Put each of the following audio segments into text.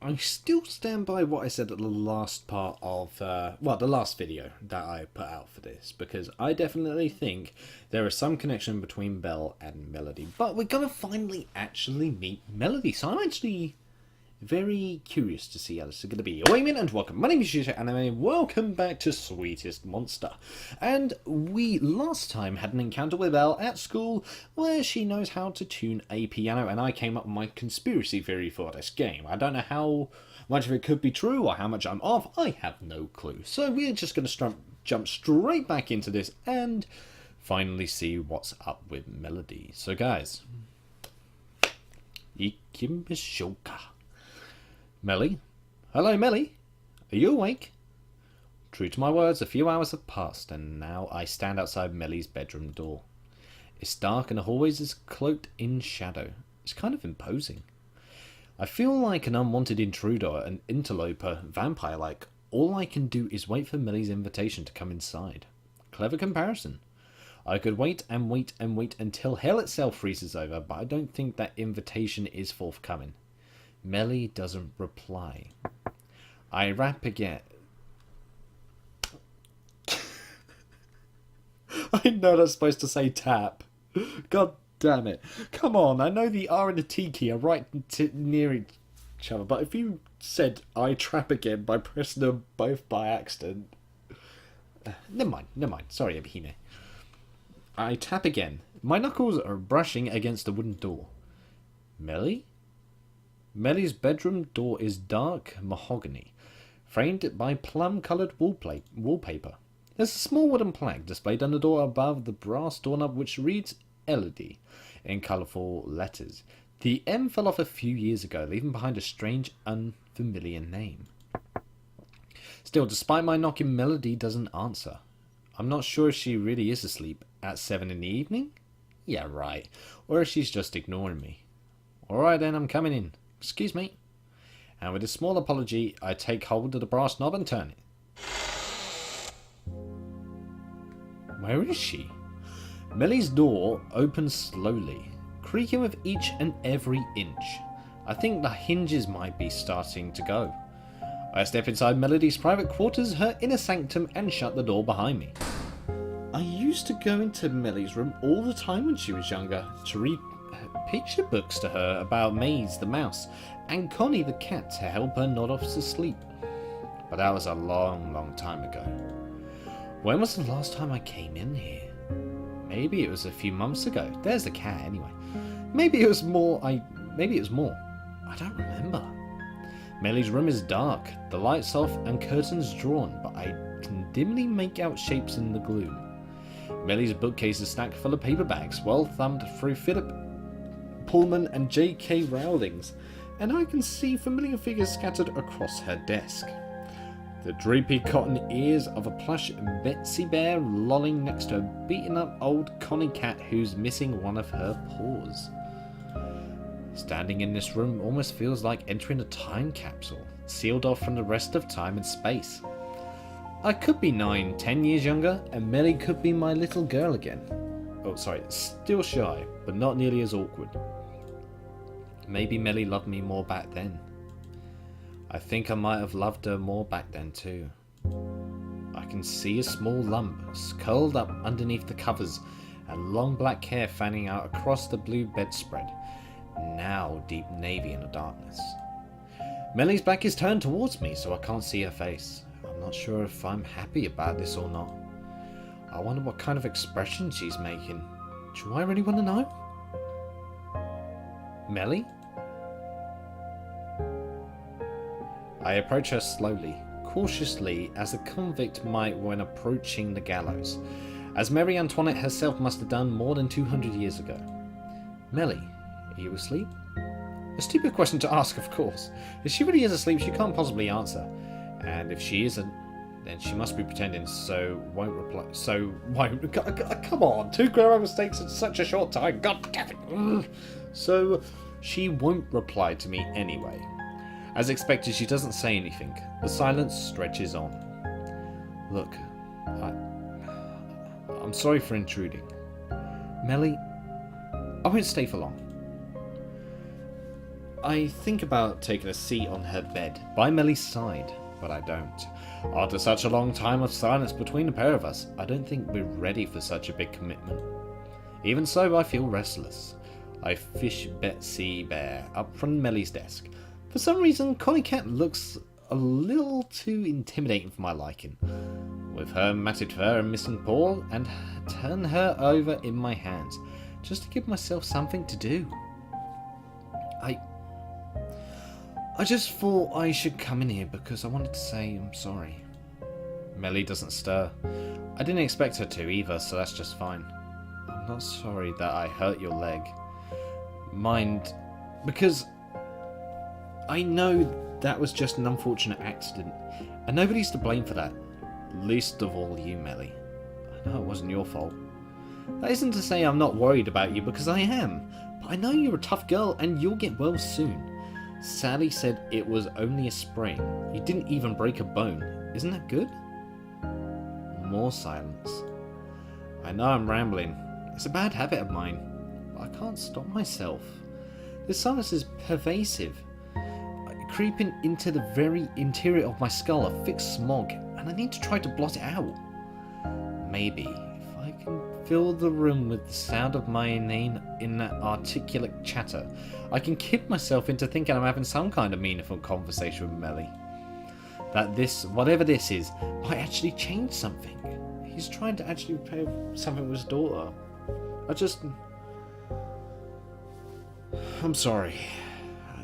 I still stand by what I said at the last part of, the last video that I put out for this, because I definitely think there is some connection between Belle and Melody, but we're gonna finally actually meet Melody, so I'm actually very curious to see how this is going to be. Amen and welcome. My name is Yuusha and welcome back to Sweetest Monster. And we last time had an encounter with Belle at school where she knows how to tune a piano, and I came up with my conspiracy theory for this game. I don't know how much of it could be true or how much I'm off. I have no clue. So we're just going to jump straight back into this and finally see what's up with Melody. So guys, Ikimishouka. Melly? Hello, Melly? Are you awake? True to my words, a few hours have passed, and now I stand outside Melly's bedroom door. It's dark and the hallways is cloaked in shadow. It's kind of imposing. I feel like an unwanted intruder, an interloper, vampire-like. All I can do is wait for Melly's invitation to come inside. Clever comparison. I could wait and wait and wait until hell itself freezes over, but I don't think that invitation is forthcoming. Melly doesn't reply. I rap again. I know that's supposed to say tap. God damn it. Come on, I know the R and the T key are right near each other, but if you said I trap again by pressing them both by accident... Never mind. Sorry, Abhine. I tap again. My knuckles are brushing against the wooden door. Melly? Melly's bedroom door is dark mahogany, framed by plum-coloured wallpaper. There's a small wooden plaque displayed on the door above the brass doorknob which reads Elodie in colourful letters. The M fell off a few years ago, leaving behind a strange, unfamiliar name. Still, despite my knocking, Melody doesn't answer. I'm not sure if she really is asleep at 7 in the evening? Yeah, right. Or if she's just ignoring me. Alright then, I'm coming in. Excuse me. And with a small apology, I take hold of the brass knob and turn it. Where is she? Melly's door opens slowly, creaking with each and every inch. I think the hinges might be starting to go. I step inside Melody's private quarters, her inner sanctum, and shut the door behind me. I used to go into Melly's room all the time when she was younger to read picture books to her about Maze the mouse and Connie the cat to help her nod off to sleep. But that was a long time ago. When was the last time I came in here? Maybe it was a few months ago. There's the cat anyway. Maybe it was more. I don't remember. Melly's room is dark, the lights off and curtains drawn, but I can dimly make out shapes in the gloom. Melly's bookcase is stacked full of paperbacks, well thumbed through Philip Pullman and J.K. Rowling's, and I can see familiar figures scattered across her desk. The droopy cotton ears of a plush Betsy Bear lolling next to a beaten up old Connie cat who's missing one of her paws. Standing in this room almost feels like entering a time capsule, sealed off from the rest of time and space. I could be 9-10 years younger, and Melly could be my little girl again. Oh, sorry, still shy, but not nearly as awkward. Maybe Melly loved me more back then. I think I might have loved her more back then too. I can see a small lump curled up underneath the covers and long black hair fanning out across the blue bedspread, now deep navy in the darkness. Melly's back is turned towards me, so I can't see her face. I'm not sure if I'm happy about this or not. I wonder what kind of expression she's making. Do I really want to know? Melly? I approach her slowly, cautiously, as a convict might when approaching the gallows, as Marie Antoinette herself must have done more than 200 years ago. Melly, are you asleep? A stupid question to ask, of course. If she really is asleep, she can't possibly answer. And if she isn't, then she must be pretending, so won't reply. Come on, 2 grammar mistakes in such a short time. God damn it. So she won't reply to me anyway. As expected, she doesn't say anything. The silence stretches on. Look, I'm sorry for intruding. Melly, I won't stay for long. I think about taking a seat on her bed, by Melly's side, but I don't. After such a long time of silence between the pair of us, I don't think we're ready for such a big commitment. Even so, I feel restless. I fish Betsy Bear up from Melly's desk. For some reason, Connie Cat looks a little too intimidating for my liking. With her matted fur and missing paw, and turn her over in my hands, just to give myself something to do. I just thought I should come in here because I wanted to say I'm sorry. Melly doesn't stir. I didn't expect her to either, so that's just fine. I'm not sorry that I hurt your leg. Mind, because I know that was just an unfortunate accident, and nobody's to blame for that. Least of all you, Melly. I know it wasn't your fault. That isn't to say I'm not worried about you, because I am. But I know you're a tough girl, and you'll get well soon. Sally said it was only a sprain. You didn't even break a bone. Isn't that good? More silence. I know I'm rambling. It's a bad habit of mine, but I can't stop myself. This silence is pervasive, creeping into the very interior of my skull, a thick smog, and I need to try to blot it out. Maybe, if I can fill the room with the sound of my inarticulate chatter, I can kid myself into thinking I'm having some kind of meaningful conversation with Melly. That this, whatever this is, might actually change something. He's trying to actually repair something with his daughter. I'm sorry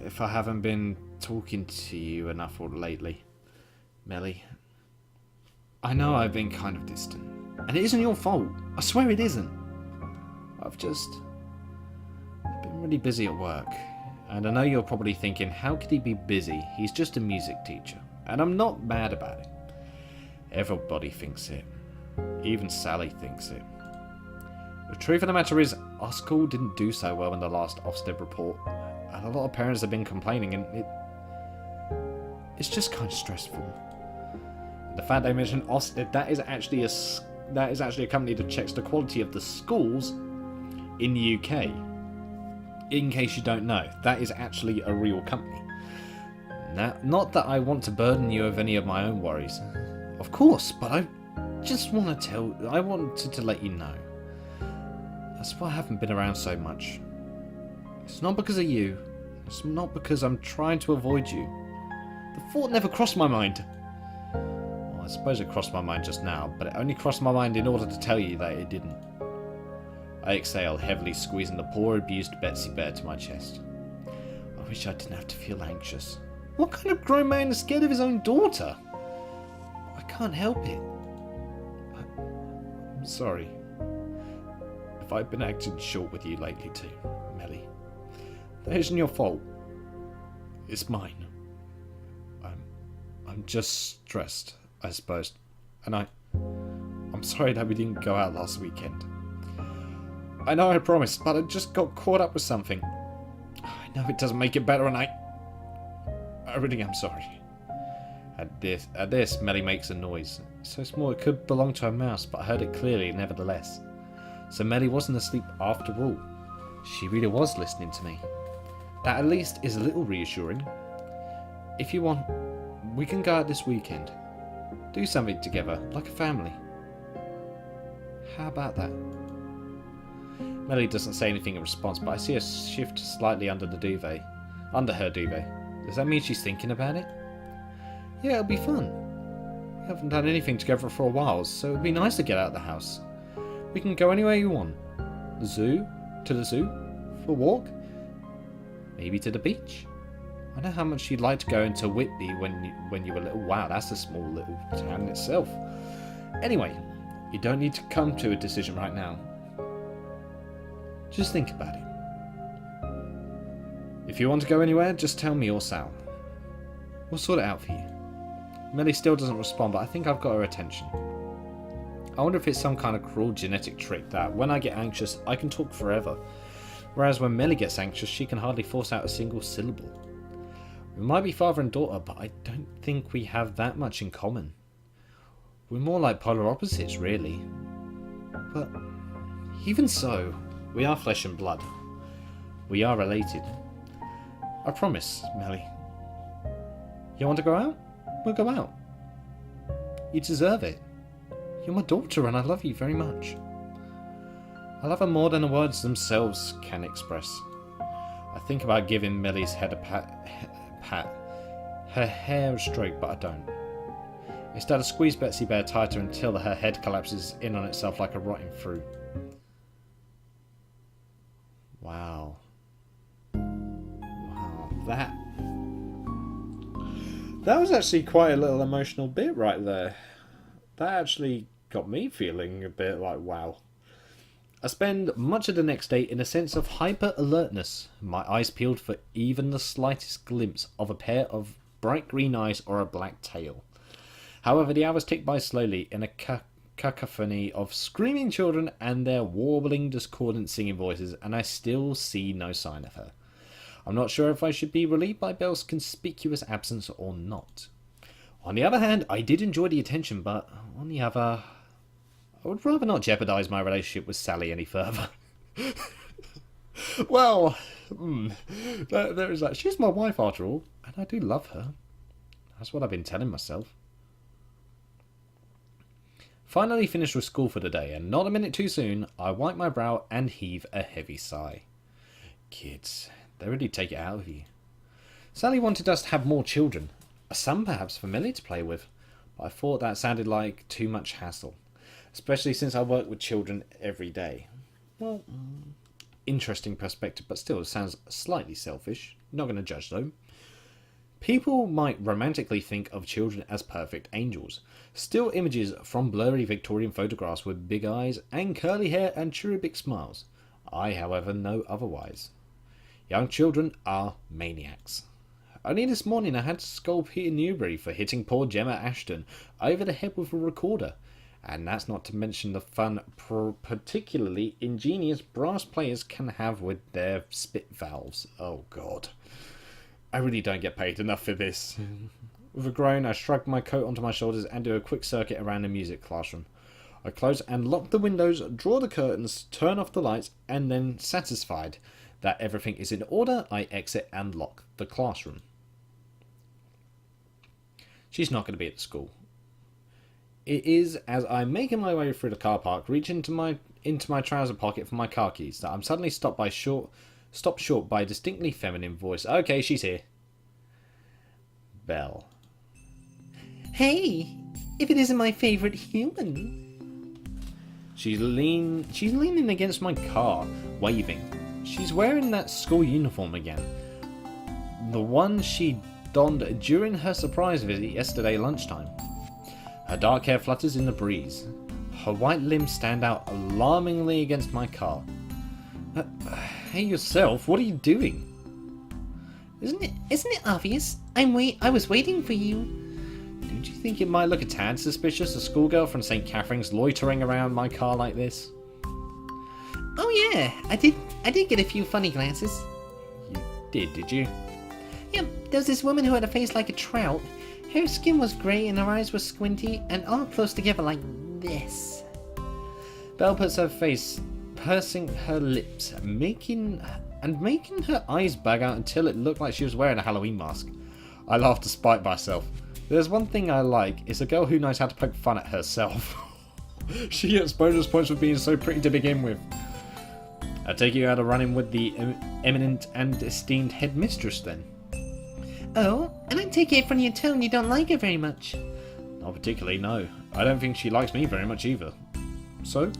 if I haven't been talking to you enough lately, Melly. I know I've been kind of distant, and it isn't your fault. I swear it isn't. I've been really busy at work, and I know you're probably thinking, how could he be busy? He's just a music teacher, and I'm not mad about it. Everybody thinks it. Even Sally thinks it. The truth of the matter is, our school didn't do so well in the last Ofsted report, and a lot of parents have been complaining, and it's just kind of stressful. The fact they mentioned Ofsted, that is actually a company that checks the quality of the schools in the UK. In case you don't know, that is actually a real company. Now, not that I want to burden you with any of my own worries, of course, but I wanted to let you know. That's why I haven't been around so much. It's not because of you. It's not because I'm trying to avoid you. The thought never crossed my mind. Well, I suppose it crossed my mind just now, but it only crossed my mind in order to tell you that it didn't. I exhaled, heavily squeezing the poor abused Betsy Bear to my chest. I wish I didn't have to feel anxious. What kind of grown man is scared of his own daughter? I can't help it. I'm sorry if I've been acting short with you lately too, Melly. That isn't your fault. It's mine. I'm just stressed, I suppose. And I'm sorry that we didn't go out last weekend. I know I promised, but I just got caught up with something. I know it doesn't make it better, and I really am sorry. At this, Melly makes a noise. So small it could belong to a mouse, but I heard it clearly nevertheless. So Melly wasn't asleep after all. She really was listening to me. That at least is a little reassuring. If you want, we can go out this weekend. Do something together, like a family. How about that? Melly doesn't say anything in response, but I see her shift slightly under her duvet. Does that mean she's thinking about it? Yeah, it'll be fun. We haven't done anything together for a while, so it'd be nice to get out of the house. We can go anywhere you want. To the zoo, for a walk, maybe to the beach. I know how much you'd like to go into Whitby when you were little. Wow, that's a small little town in itself. Anyway, you don't need to come to a decision right now. Just think about it. If you want to go anywhere, just tell me or Sal. We'll sort it out for you. Melly still doesn't respond, but I think I've got her attention. I wonder if it's some kind of cruel genetic trick that when I get anxious, I can talk forever. Whereas when Melly gets anxious, she can hardly force out a single syllable. We might be father and daughter, but I don't think we have that much in common. We're more like polar opposites, really. But even so, we are flesh and blood. We are related. I promise, Melly. You want to go out? We'll go out. You deserve it. You're my daughter and I love you very much. I love her more than the words themselves can express. I think about giving Melly's head a pat, her hair a stroke, but I don't. Instead, I squeeze Betsy Bear tighter until her head collapses in on itself like a rotting fruit. Wow. Wow, that was actually quite a little emotional bit right there. That actually got me feeling a bit like, wow. I spend much of the next day in a sense of hyper-alertness, my eyes peeled for even the slightest glimpse of a pair of bright green eyes or a black tail. However, the hours tick by slowly in a cacophony of screaming children and their warbling, discordant singing voices, and I still see no sign of her. I'm not sure if I should be relieved by Belle's conspicuous absence or not. On the other hand, I did enjoy the attention, but on the other, I would rather not jeopardise my relationship with Sally any further. Well, there is that. She's my wife after all, and I do love her. That's what I've been telling myself. Finally finished with school for the day, and not a minute too soon, I wipe my brow and heave a heavy sigh. Kids, they really take it out of you. Sally wanted us to have more children, a son perhaps for Millie to play with, but I thought that sounded like too much hassle, especially since I work with children every day. Well, interesting perspective, but still it sounds slightly selfish. Not going to judge though. People might romantically think of children as perfect angels, still images from blurry Victorian photographs with big eyes and curly hair and cherubic smiles. I, however, know otherwise. Young children are maniacs. Only this morning I had to scold Peter Newbury for hitting poor Gemma Ashton over the head with a recorder, and that's not to mention the fun particularly ingenious brass players can have with their spit valves. Oh god. I really don't get paid enough for this. With a groan, I shrug my coat onto my shoulders and do a quick circuit around the music classroom. I close and lock the windows, draw the curtains, turn off the lights, and then, satisfied that everything is in order, I exit and lock the classroom. She's not going to be at the school. It is as I'm making my way through the car park, reach into my trouser pocket for my car keys, that I'm suddenly stopped short by a distinctly feminine voice. Okay, she's here. Belle. Hey, if it isn't my favourite human. She's leaning against my car, waving. She's wearing that school uniform again. The one she donned during her surprise visit yesterday lunchtime. Her dark hair flutters in the breeze. Her white limbs stand out alarmingly against my car. Hey yourself, what are you doing? Isn't it obvious? I was waiting for you. Don't you think it might look a tad suspicious, a schoolgirl from St. Catherine's loitering around my car like this? Oh yeah, I did get a few funny glances. You did you? Yeah, there was this woman who had a face like a trout. Her skin was grey and her eyes were squinty and all close together like this. Belle puts her face, pursing her lips, making her eyes bug out until it looked like she was wearing a Halloween mask. I laughed to spite myself. There's one thing I like, it's a girl who knows how to poke fun at herself. She gets bonus points for being so pretty to begin with. I take you out of running with the eminent and esteemed headmistress then. Oh, and I take it from your tone you don't like her very much. Not particularly, no. I don't think she likes me very much either. So,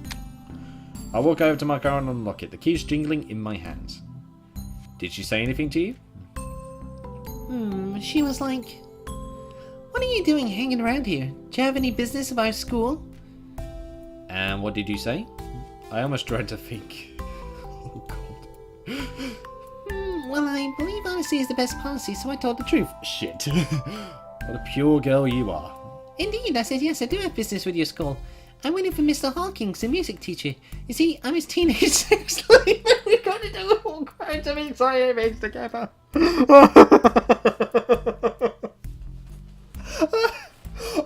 I walk over to my car and unlock it, the keys jingling in my hands. Did she say anything to you? She was like, "What are you doing hanging around here? Do you have any business about school?" And what did you say? I almost dread to think. Oh god. Well, I believe honesty is the best policy, so I told the truth. Shit. What a pure girl you are. Indeed, I said yes, I do have business with your school. I'm waiting for Mr. Hawkins, the music teacher. You see, I'm his teenage sex slave and we're going to do all kinds of exciting things together.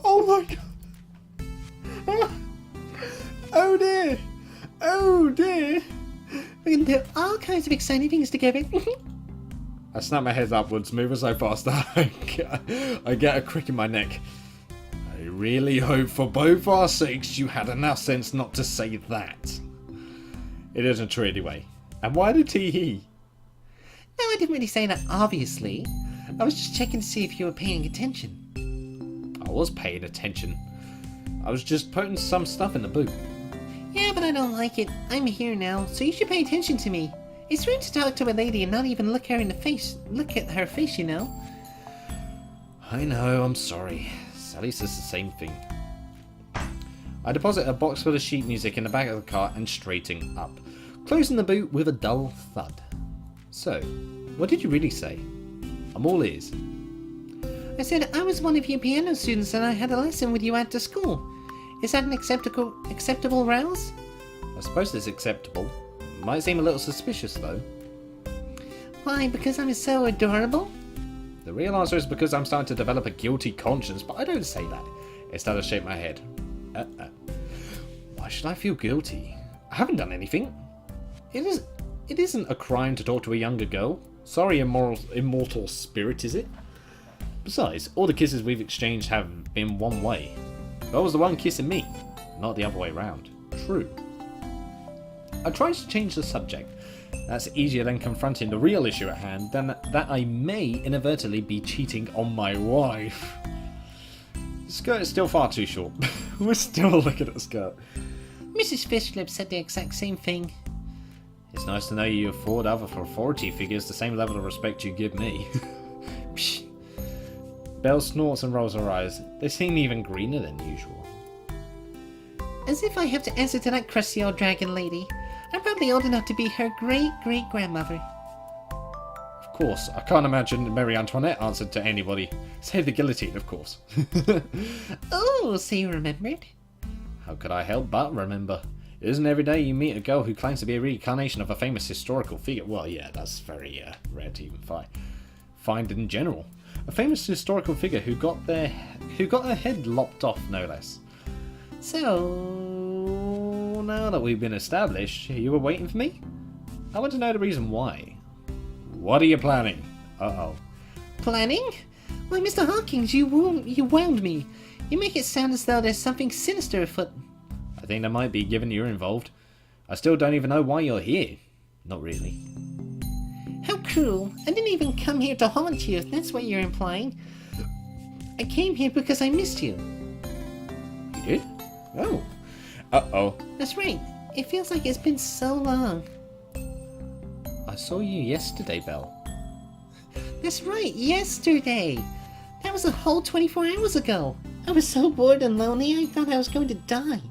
Oh my god. Oh dear. Oh dear. We're going to do all kinds of exciting things together. I snap my head upwards, moving so fast I get a crick in my neck. I really hope for both our sakes you had enough sense not to say that. It isn't true anyway. And why did he? No, I didn't really say that, obviously. I was just checking to see if you were paying attention. I was paying attention. I was just putting some stuff in the boot. Yeah, but I don't like it. I'm here now, so you should pay attention to me. It's rude to talk to a lady and not even look her in the face. Look at her face, you know. I know, I'm sorry. Sally says the same thing. I deposit a box full of sheet music in the back of the car and straighten up, closing the boot with a dull thud. So, what did you really say? I'm all ears. I said I was one of your piano students and I had a lesson with you after school. Is that an acceptable rouse? I suppose it's acceptable. Might seem a little suspicious though. Why, because I'm so adorable? The real answer is because I'm starting to develop a guilty conscience, but I don't say that. Instead I shake my head. Why should I feel guilty? I haven't done anything. It isn't a crime to talk to a younger girl. Sorry, immortal spirit, is it? Besides, all the kisses we've exchanged have been one way. That was the one kissing me, not the other way round. True. I tried to change the subject. That's easier than confronting the real issue at hand, than that I may inadvertently be cheating on my wife. The skirt is still far too short. We're still looking at the skirt. Mrs. Fishlip said the exact same thing. It's nice to know you afford other authority figures the same level of respect you give me. Psh. Belle snorts and rolls her eyes. They seem even greener than usual. As if I have to answer to that crusty old dragon lady. I'm probably old enough to be her great-great-grandmother. Of course, I can't imagine Marie Antoinette answered to anybody. Save the guillotine, of course. Oh, so you remembered? How could I help but remember? It isn't every day you meet a girl who claims to be a reincarnation of a famous historical figure. Well, yeah, that's very rare to even find in general. A famous historical figure who got her head lopped off, no less. So, now that we've been established, you were waiting for me? I want to know the reason why. What are you planning? Uh-oh. Planning? Why, Mr. Hawkins, you wound me. You make it sound as though there's something sinister afoot. I think there might be, given you're involved. I still don't even know why you're here. Not really. How cruel. I didn't even come here to haunt you, if that's what you're implying. I came here because I missed you. You did? Oh. Uh-oh. That's right. It feels like it's been so long. I saw you yesterday, Belle. That's right, yesterday. That was a whole 24 hours ago. I was so bored and lonely, I thought I was going to die.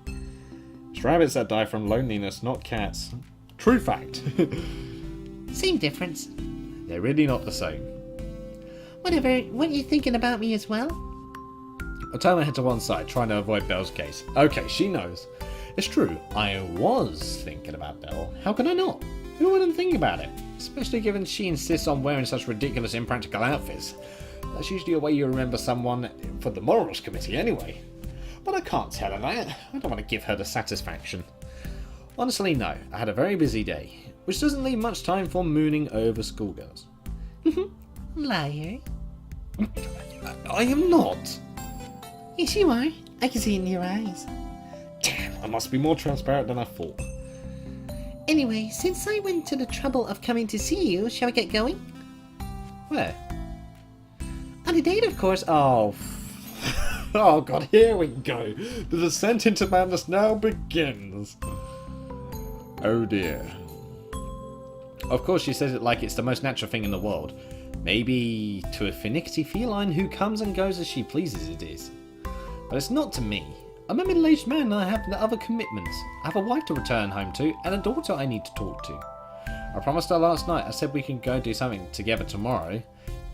It's rabbits that die from loneliness, not cats. True fact. Same difference. They're really not the same. Whatever, what are you thinking about me as well? I turn my head to one side, trying to avoid Belle's gaze. Okay, she knows. It's true, I was thinking about Belle. How could I not? Who wouldn't think about it? Especially given she insists on wearing such ridiculous, impractical outfits. That's usually a way you remember someone for the morals committee anyway. But I can't tell her that. I don't want to give her the satisfaction. Honestly, no. I had a very busy day, which doesn't leave much time for mooning over schoolgirls. Liar. I am not. Yes, you are. I can see it in your eyes. Damn, I must be more transparent than I thought. Anyway, since I went to the trouble of coming to see you, shall we get going? Where? On a date, of course. Oh, oh god, here we go. The descent into madness now begins. Oh dear. Of course she says it like it's the most natural thing in the world. Maybe to a finicky feline who comes and goes as she pleases it is. But it's not to me. I'm a middle-aged man and I have other commitments. I have a wife to return home to and a daughter I need to talk to. I promised her last night I said we can go do something together tomorrow.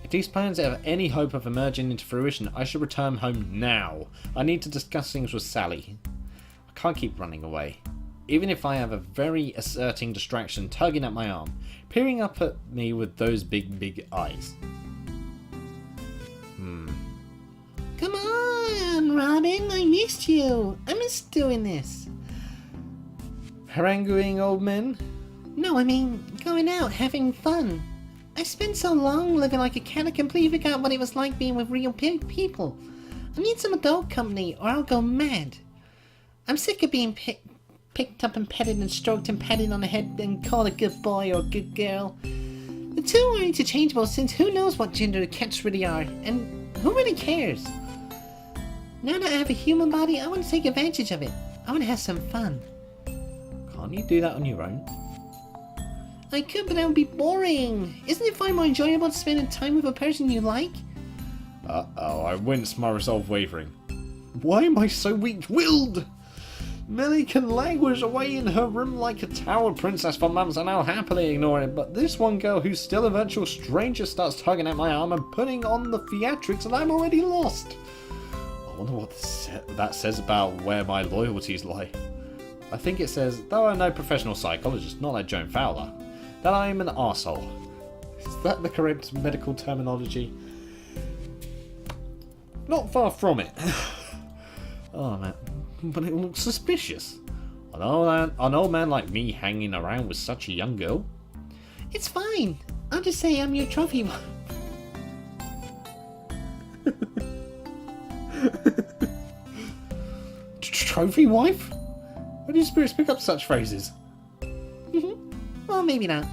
If these plans have any hope of emerging into fruition, I should return home now. I need to discuss things with Sally. I can't keep running away. Even if I have a very asserting distraction tugging at my arm, peering up at me with those big eyes. Come on, Robin, I missed you. I miss doing this. Haranguing old men? No, I mean, going out, having fun. I spent so long living like a cat I completely forgot what it was like being with real people. I need some adult company or I'll go mad. I'm sick of being picked up and petted and stroked and patted on the head and called a good boy or good girl. The two are interchangeable since who knows what gender cats really are, and who really cares? Now that I have a human body, I want to take advantage of it. I want to have some fun. Can't you do that on your own? I could, but that would be boring. Isn't it far more enjoyable to spend time with a person you like? Uh-oh, I wince, my resolve wavering. Why am I so weak-willed? Melly can languish away in her room like a tower princess for months and I'll happily ignore it, but this one girl who's still a virtual stranger starts tugging at my arm and putting on the theatrics and I'm already lost. I wonder what that says about where my loyalties lie. I think it says, though I'm no professional psychologist, not like Joan Fowler, that I am an arsehole. Is that the correct medical terminology? Not far from it. Oh man, but it looks suspicious. An old man like me hanging around with such a young girl? It's fine. I'll just say I'm your trophy wife. Trophy wife? Where do you spirits pick up such phrases? Well, maybe not.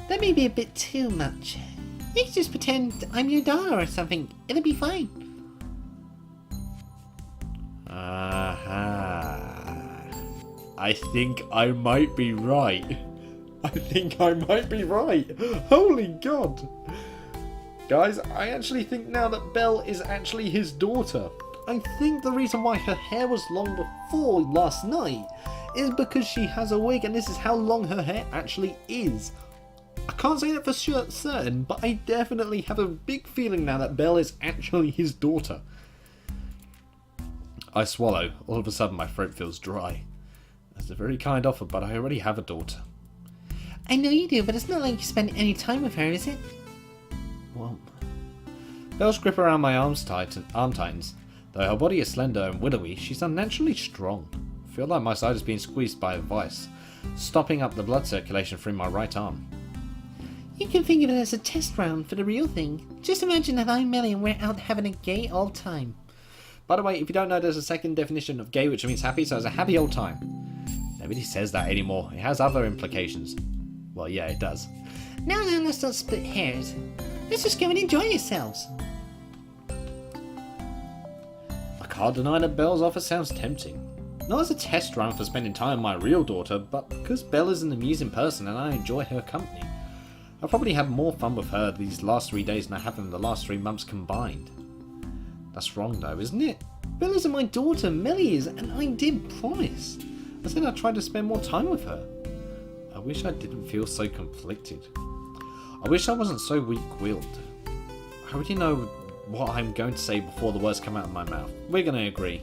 That may be a bit too much. You can just pretend I'm your daughter or something. It'll be fine. I think I might be right. Holy God. Guys, I actually think now that Belle is actually his daughter. I think the reason why her hair was long before last night is because she has a wig and this is how long her hair actually is. I can't say that for certain, but I definitely have a big feeling now that Belle is actually his daughter. I swallow. All of a sudden my throat feels dry. That's a very kind offer, but I already have a daughter. I know you do, but it's not like you spend any time with her, is it? Well, Belle's grip around my arm tightens. Though her body is slender and willowy, she's unnaturally strong. I feel like my side is being squeezed by a vice, stopping up the blood circulation through my right arm. You can think of it as a test round for the real thing. Just imagine that I'm Melly and we're out having a gay old time. By the way, if you don't know, there's a second definition of gay, which means happy, so it's a happy old time. Nobody says that anymore. It has other implications. Well, yeah, it does. Now, let's not split hairs. Let's just go and enjoy yourselves. I can't deny that Belle's offer sounds tempting. Not as a test run for spending time with my real daughter, but because Belle is an amusing person and I enjoy her company. I've probably had more fun with her these last 3 days than I have in the last 3 months combined. That's wrong though, isn't it? Belle isn't my daughter, Melly is, and I did promise. I said I'd try to spend more time with her. I wish I didn't feel so conflicted. I wish I wasn't so weak-willed. I already know what I'm going to say before the words come out of my mouth. We're going to agree.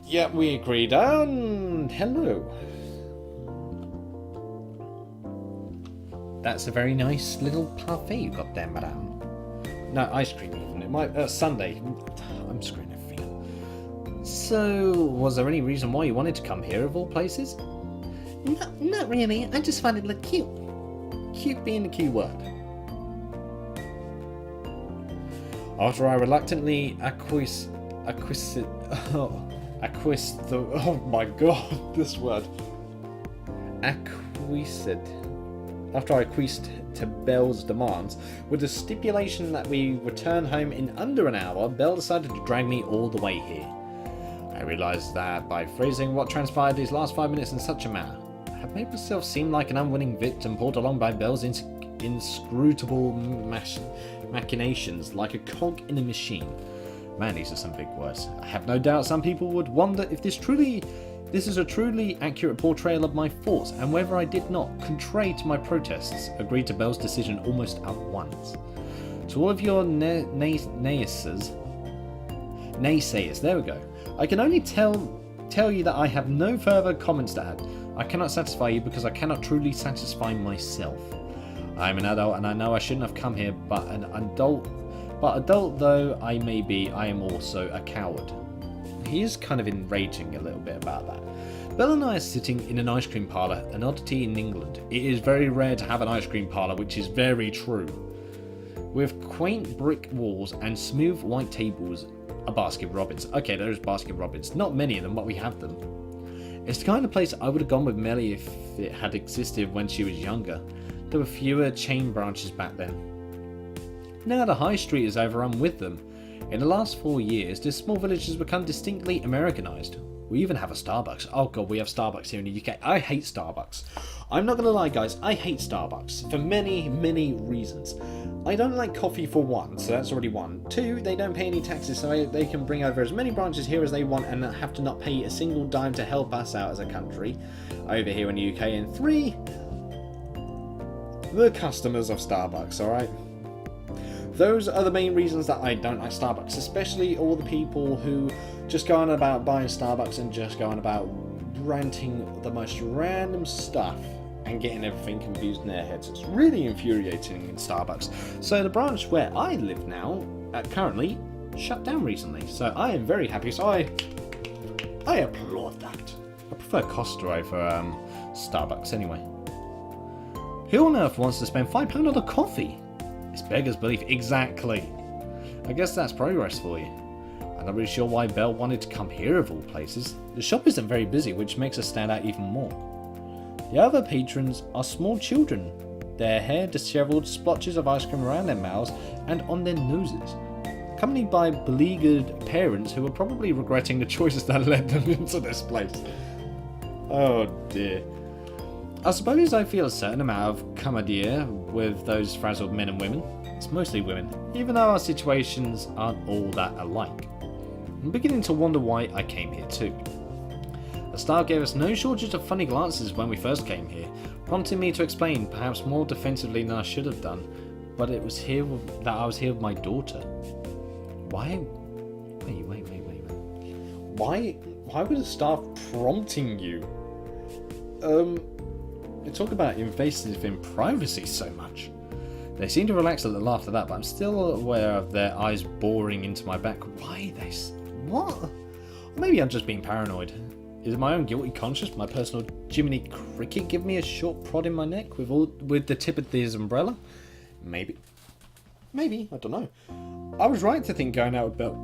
Yeah, we agreed. Hello. That's a very nice little parfait you got there, madame. No, ice cream even. It might sundae. I'm screwing everything. So, was there any reason why you wanted to come here of all places? Not really. I just found it look cute. Cute being the key word. After I reluctantly After I acquiesced to Belle's demands, with the stipulation that we return home in under an hour, Belle decided to drag me all the way here. I realised that by phrasing what transpired these last 5 minutes in such a manner, I had made myself seem like an unwilling victim pulled along by Belle's inscrutable machinations, like a cog in a machine. Man, these are some big words. I have no doubt some people would wonder if this is a truly accurate portrayal of my thoughts, and whether I did not, contrary to my protests, agree to Belle's decision almost at once. To all of your naysayers, there we go. I can only tell you that I have no further comments to add. I cannot satisfy you because I cannot truly satisfy myself. I am an adult and I know I shouldn't have come here, but adult though I may be, I am also a coward. He is kind of enraging a little bit about that. Belle and I are sitting in an ice cream parlour, an oddity in England. It is very rare to have an ice cream parlour, which is very true. With quaint brick walls and smooth white tables are Baskin Robbins. Okay, there's Baskin Robbins. Not many of them, but we have them. It's the kind of place I would have gone with Melly if it had existed when she was younger. There were fewer chain branches back then. Now the high street is overrun with them. In the last 4 years, this small village has become distinctly Americanized. We even have a Starbucks. Oh god, we have Starbucks here in the UK. I hate Starbucks. I'm not gonna lie guys, I hate Starbucks for many, many reasons. I don't like coffee for one, so that's already one. Two, they don't pay any taxes, so they can bring over as many branches here as they want and have to not pay a single dime to help us out as a country over here in the UK. And three, the customers of Starbucks, alright? Those are the main reasons that I don't like Starbucks, especially all the people who just go on about buying Starbucks and just go on about ranting the most random stuff and getting everything confused in their heads. It's really infuriating in Starbucks. So the branch where I live now, currently, shut down recently. So I am very happy. So I applaud that. I prefer Costa over Starbucks anyway. Who on earth wants to spend £5 on a coffee? It's beggars belief. Exactly. I guess that's progress for you. I'm not really sure why Belle wanted to come here of all places. The shop isn't very busy, which makes us stand out even more. The other patrons are small children, their hair dishevelled, splotches of ice cream around their mouths and on their noses, accompanied by beleaguered parents who are probably regretting the choices that led them into this place. Oh dear. I suppose I feel a certain amount of camaraderie with those frazzled men and women. It's mostly women, even though our situations aren't all that alike. I'm beginning to wonder why I came here too. The staff gave us no shortage of funny glances when we first came here, prompting me to explain, perhaps more defensively than I should have done, but it was here that I was here with my daughter. Why? Wait. Why were the staff prompting you? They talk about invasive in privacy so much. They seem to relax a little after that, but I'm still aware of their eyes boring into my back. Why they? What? Or maybe I'm just being paranoid. Is it my own guilty conscience? My personal Jiminy Cricket give me a short prod in my neck with the tip of his umbrella? Maybe, I don't know. I was right to think going out with Belle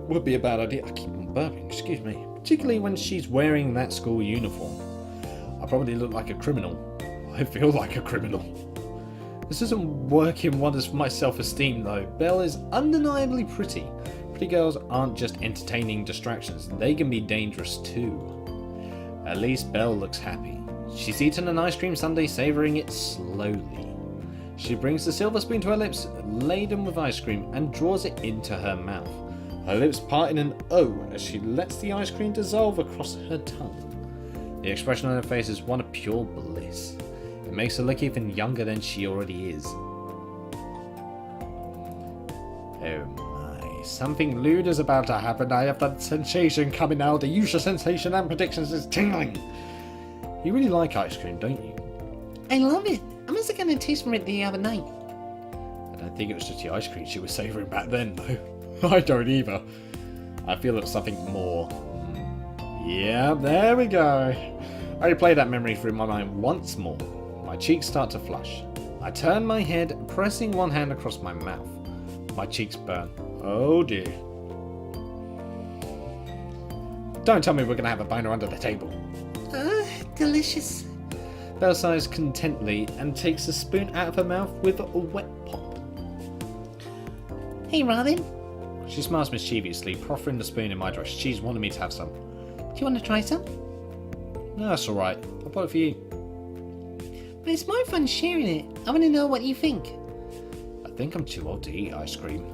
would be a bad idea. I keep on burping, excuse me. Particularly when she's wearing that school uniform. I probably look like a criminal. I feel like a criminal. This isn't working wonders for my self-esteem though. Belle is undeniably pretty. Pretty girls aren't just entertaining distractions, they can be dangerous too. At least Belle looks happy. She's eaten an ice cream sundae, savouring it slowly. She brings the silver spoon to her lips, laden with ice cream, and draws it into her mouth. Her lips part in an O as she lets the ice cream dissolve across her tongue. The expression on her face is one of pure bliss. It makes her look even younger than she already is. Oh my, something lewd is about to happen. I have that sensation coming now. The Yuusha sensation and predictions is tingling. You really like ice cream, don't you? I love it. I must have gotten a taste from it the other night. I don't think it was just the ice cream she was savouring back then, though. I don't either. I feel it was something more. Yeah, there we go. I replay that memory through my mind once more. My cheeks start to flush. I turn my head, pressing one hand across my mouth. My cheeks burn. Oh dear. Don't tell me we're going to have a boner under the table. Delicious. Belle sighs contentedly and takes the spoon out of her mouth with a wet pop. Hey, Robin. She smiles mischievously, proffering the spoon in my direction. She's wanted me to have some. Do you want to try some? No, that's alright. I'll buy it for you. But it's more fun sharing it. I want to know what you think. I think I'm too old to eat ice cream.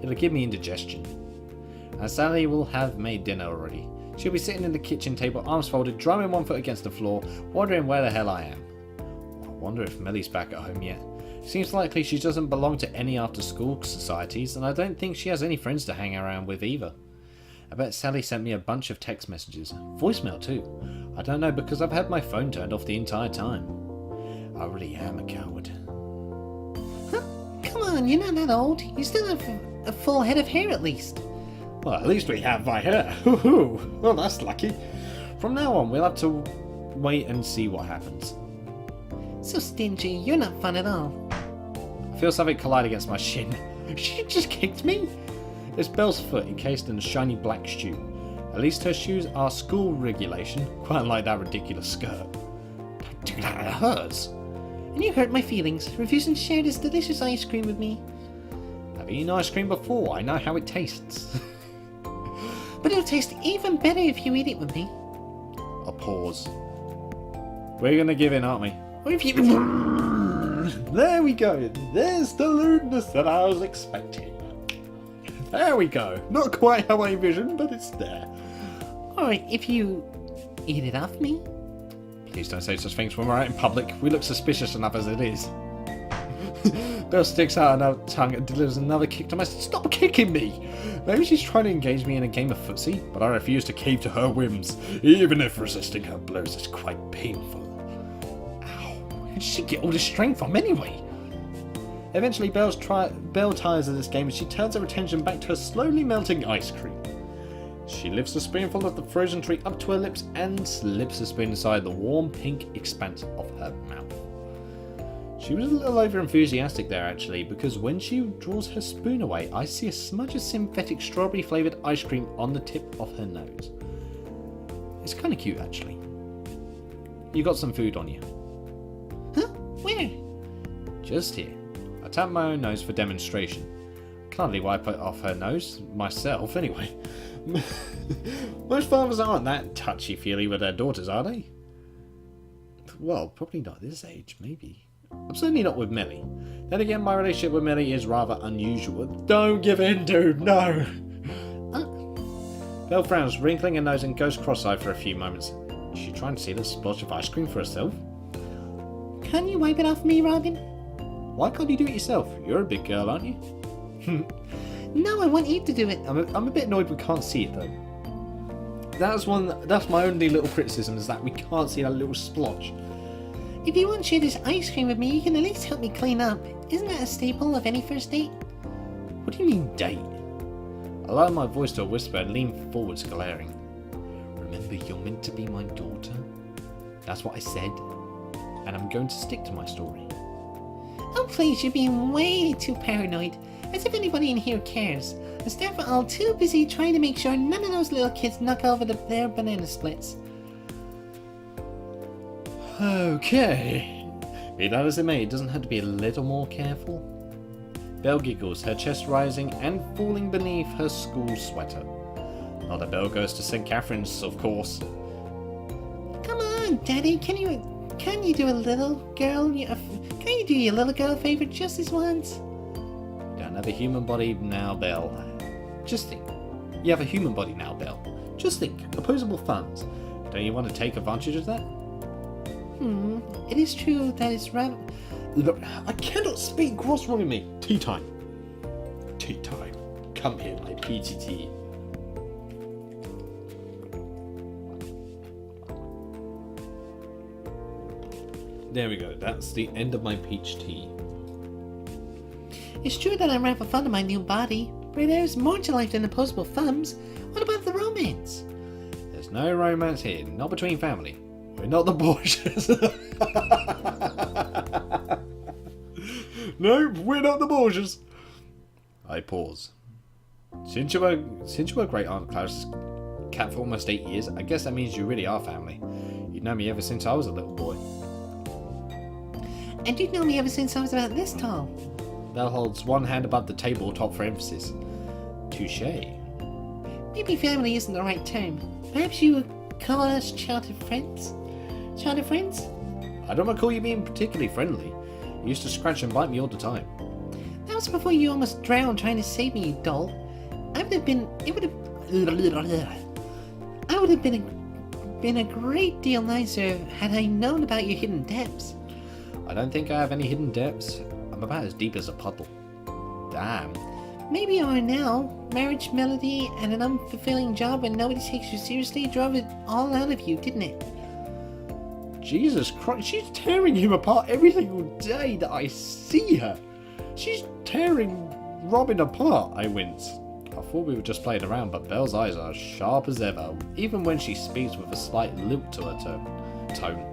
It'll give me indigestion. And Sally will have made dinner already. She'll be sitting in the kitchen table, arms folded, drumming one foot against the floor, wondering where the hell I am. I wonder if Millie's back at home yet. Seems likely she doesn't belong to any after-school societies, and I don't think she has any friends to hang around with either. I bet Sally sent me a bunch of text messages. Voicemail too. I don't know because I've had my phone turned off the entire time. I really am a coward. Huh? Come on, you're not that old. You still have a full head of hair at least. Well, at least we have my hair. Hoo-hoo. Well, that's lucky. From now on, we'll have to wait and see what happens. So stingy, you're not fun at all. I feel something collide against my shin. She just kicked me? It's Belle's foot encased in a shiny black shoe. At least her shoes are school regulation, quite like that ridiculous skirt. Don't do that, it hurts. And you hurt my feelings, refusing to share this delicious ice cream with me. I've eaten ice cream before, I know how it tastes. But it'll taste even better if you eat it with me. A pause. We're gonna give in, aren't we? Or if you... There we go. There's the lewdness that I was expecting. There we go. Not quite how I envisioned, but it's there. Or if you eat it off me. Please don't say such things when we're out in public. We look suspicious enough as it is. Belle sticks out her tongue and delivers another kick to my... Stop kicking me! Maybe she's trying to engage me in a game of footsie, but I refuse to cave to her whims, even if resisting her blows is quite painful. Ow, where did she get all this strength from anyway? Eventually, Belle tires of this game and she turns her attention back to her slowly melting ice cream. She lifts a spoonful of the frozen treat up to her lips and slips the spoon inside the warm pink expanse of her mouth. She was a little over enthusiastic there actually, because when she draws her spoon away, I see a smudge of synthetic strawberry flavoured ice cream on the tip of her nose. It's kind of cute actually. You got some food on you. Huh? Where? Just here. I tap my own nose for demonstration. Can't hardly wipe it off her nose myself anyway. Most fathers aren't that touchy-feely with their daughters, are they? Well, probably not this age, maybe. I'm certainly not with Millie. Then again, my relationship with Millie is rather unusual. Don't give in, dude, no! Belle frowns, wrinkling her nose and goes cross-eyed for a few moments. Is she trying to see the splotch of ice cream for herself? Can you wipe it off me, Robin? Why can't you do it yourself? You're a big girl, aren't you? No, I want you to do it. I'm a bit annoyed we can't see it though. That's my only little criticism, is that we can't see that little splotch. If you want to share this ice cream with me, you can at least help me clean up. Isn't that a staple of any first date? What do you mean, date? I lower my voice to a whisper and lean forwards, glaring. Remember, you're meant to be my daughter. That's what I said. And I'm going to stick to my story. Oh please, you're being way too paranoid. As if anybody in here cares. The staff are all too busy trying to make sure none of those little kids knock over their banana splits. Okay. Be that as it may, it doesn't have to be a little more careful. Belle giggles, her chest rising and falling beneath her school sweater. Not that Belle goes to St. Catherine's, of course. Come on, Daddy, can you do a little girl? Can you do your little girl a favor just this once? You don't have a human body now, Belle. Just think. You have a human body now, Belle. Just think. Opposable thumbs. Don't you want to take advantage of that? It is true that it's rather... Look, I cannot speak. What's wrong with me? Tea time. Tea time. Come here, my peachy tea. There we go. That's the end of my peach tea. It's true that I'm rather fond of my new body, but there's more to life than opposable thumbs. What about the romance? There's no romance here. Not between family. We're not the Borgias. Nope, we're not the Borgias. I pause. Since you were Great Aunt Claris's cat for almost 8 years, I guess that means you really are family. You've known me ever since I was a little boy. And you've known me ever since I was about this tall. Belle holds one hand above the table top for emphasis. Touché. Maybe family isn't the right term. Perhaps you would call us childhood friends? Childhood friends? I don't recall you being particularly friendly. You used to scratch and bite me all the time. That was before you almost drowned trying to save me, you doll. I would have been a great deal nicer had I known about your hidden depths. I don't think I have any hidden depths. I'm about as deep as a puddle. Damn. Maybe you are now. Marriage, melody, and an unfulfilling job when nobody takes you seriously drove it all out of you, didn't it? Jesus Christ, she's tearing him apart every single day that I see her. She's tearing Robin apart, I wince. I thought we were just playing around, but Belle's eyes are as sharp as ever, even when she speaks with a slight lilt to her tone.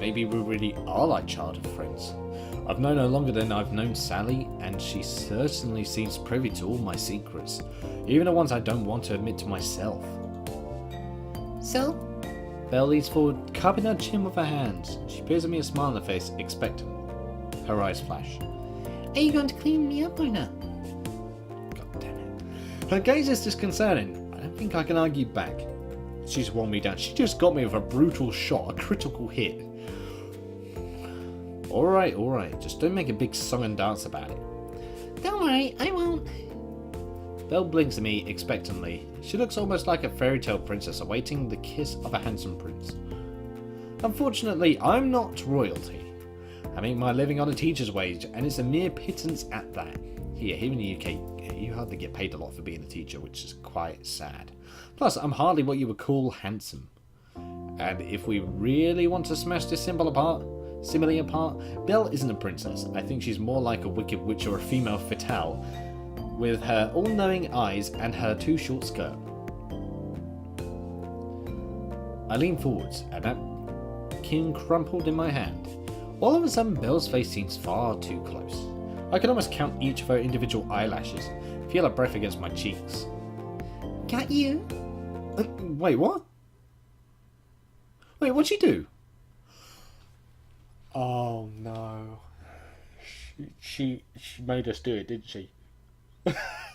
Maybe we really are like childhood friends. I've known her longer than I've known Sally, and she certainly seems privy to all my secrets, even the ones I don't want to admit to myself. So? Belle leans forward, cupping her chin with her hands. She peers at me, a smile on her face, expectant. Her eyes flash. Are you going to clean me up or not? God damn it. Her gaze is disconcerting. I don't think I can argue back. She's worn me down. She just got me with a brutal shot, a critical hit. Alright. Just don't make a big song and dance about it. Don't worry, I won't. Belle blinks at me expectantly. She looks almost like a fairy tale princess awaiting the kiss of a handsome prince. Unfortunately, I'm not royalty. I make my living on a teacher's wage, and it's a mere pittance at that. Here in the UK, you hardly get paid a lot for being a teacher, which is quite sad. Plus, I'm hardly what you would call handsome. And if we really want to smash this simile apart, Belle isn't a princess. I think she's more like a wicked witch or a female fatale, with her all-knowing eyes and her too short skirt. I lean forwards, and that kin crumpled in my hand. All of a sudden, Belle's face seems far too close. I can almost count each of her individual eyelashes, feel her breath against my cheeks. Got you? Wait, what? Wait, what'd she do? Oh no. She made us do it, didn't she?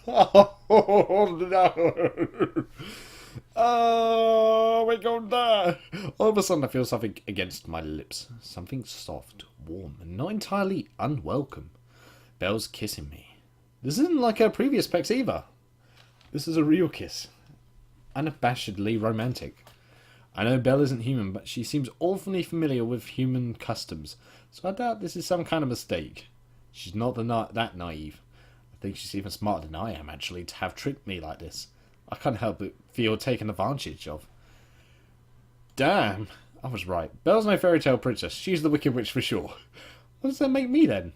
Oh no. Oh, we're gonna die. All of a sudden I feel something against my lips. Something soft, warm, and not entirely unwelcome. Belle's kissing me. This isn't like her previous pecs either. This is a real kiss. Unabashedly romantic. I know Belle isn't human, but she seems awfully familiar with human customs, so I doubt this is some kind of mistake. She's not that naive. I think she's even smarter than I am, actually, to have tricked me like this. I can't help but feel taken advantage of. Damn, I was right. Belle's no fairy tale princess. She's the Wicked Witch for sure. What does that make me then?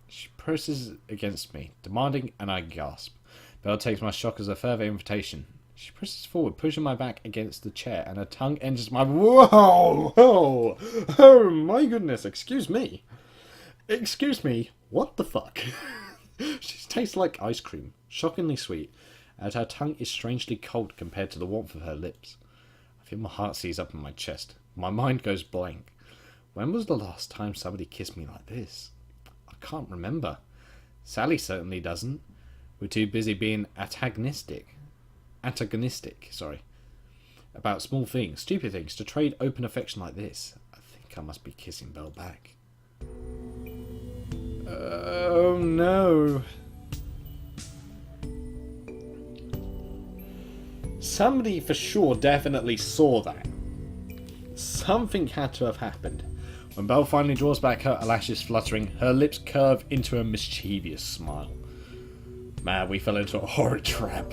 She presses against me, demanding, and I gasp. Belle takes my shock as a further invitation. She presses forward, pushing my back against the chair, and her tongue enters my... Whoa! Oh my goodness, excuse me. Excuse me, what the fuck? She tastes like ice cream, shockingly sweet, and her tongue is strangely cold compared to the warmth of her lips. I feel my heart seize up in my chest. My mind goes blank. When was the last time somebody kissed me like this? I can't remember. Sally certainly doesn't. We're too busy being antagonistic, about small things, stupid things, to trade open affection like this. I think I must be kissing Belle back. Oh no. Somebody for sure definitely saw that. Something had to have happened. When Belle finally draws back, her lashes fluttering, her lips curve into a mischievous smile. Man, we fell into a horrid trap.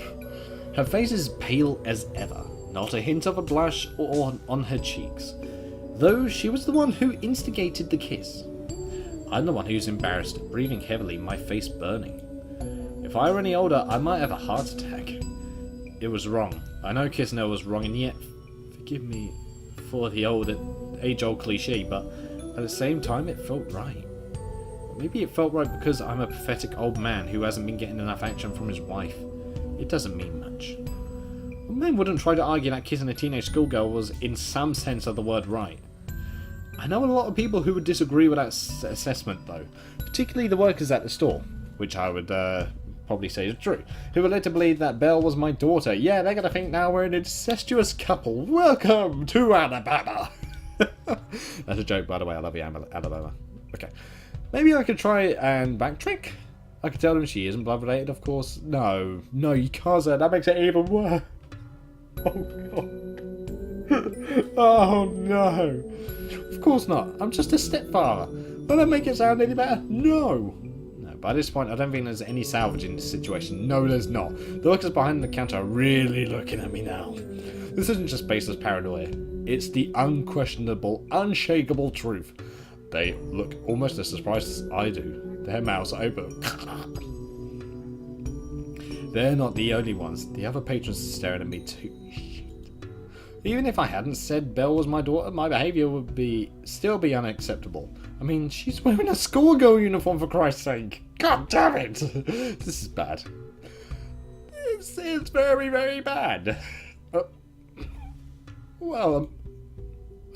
Her face is pale as ever, not a hint of a blush or on her cheeks, though she was the one who instigated the kiss. I'm the one who's embarrassed, breathing heavily, my face burning. If I were any older, I might have a heart attack. It was wrong. I know kissing her was wrong, and yet, forgive me for the age-old cliche, but at the same time it felt right. Maybe it felt right because I'm a pathetic old man who hasn't been getting enough action from his wife. It doesn't mean much. Men wouldn't try to argue that kissing a teenage schoolgirl was, in some sense of the word, right. I know a lot of people who would disagree with that assessment, though, particularly the workers at the store, which I would probably say is true, who were led to believe that Belle was my daughter. Yeah, they're gonna think now we're an incestuous couple. Welcome to Alabama! That's a joke, by the way. I love you, Alabama. Okay. Maybe I could try and backtrack? I could tell them she isn't blood related, of course. No, you can't say that makes it even worse. Oh, God. Oh, no. Of course not. I'm just a stepfather. Will that make it sound any better? No. By this point, I don't think there's any salvage in this situation. No, there's not. The workers behind the counter are really looking at me now. This isn't just baseless paranoia. It's the unquestionable, unshakable truth. They look almost as surprised as I do. Their mouths are open. They're not the only ones. The other patrons are staring at me too. Even if I hadn't said Belle was my daughter, my behaviour would still be unacceptable. I mean, she's wearing a schoolgirl uniform for Christ's sake. God damn it! This is bad. It's very, very bad. Well,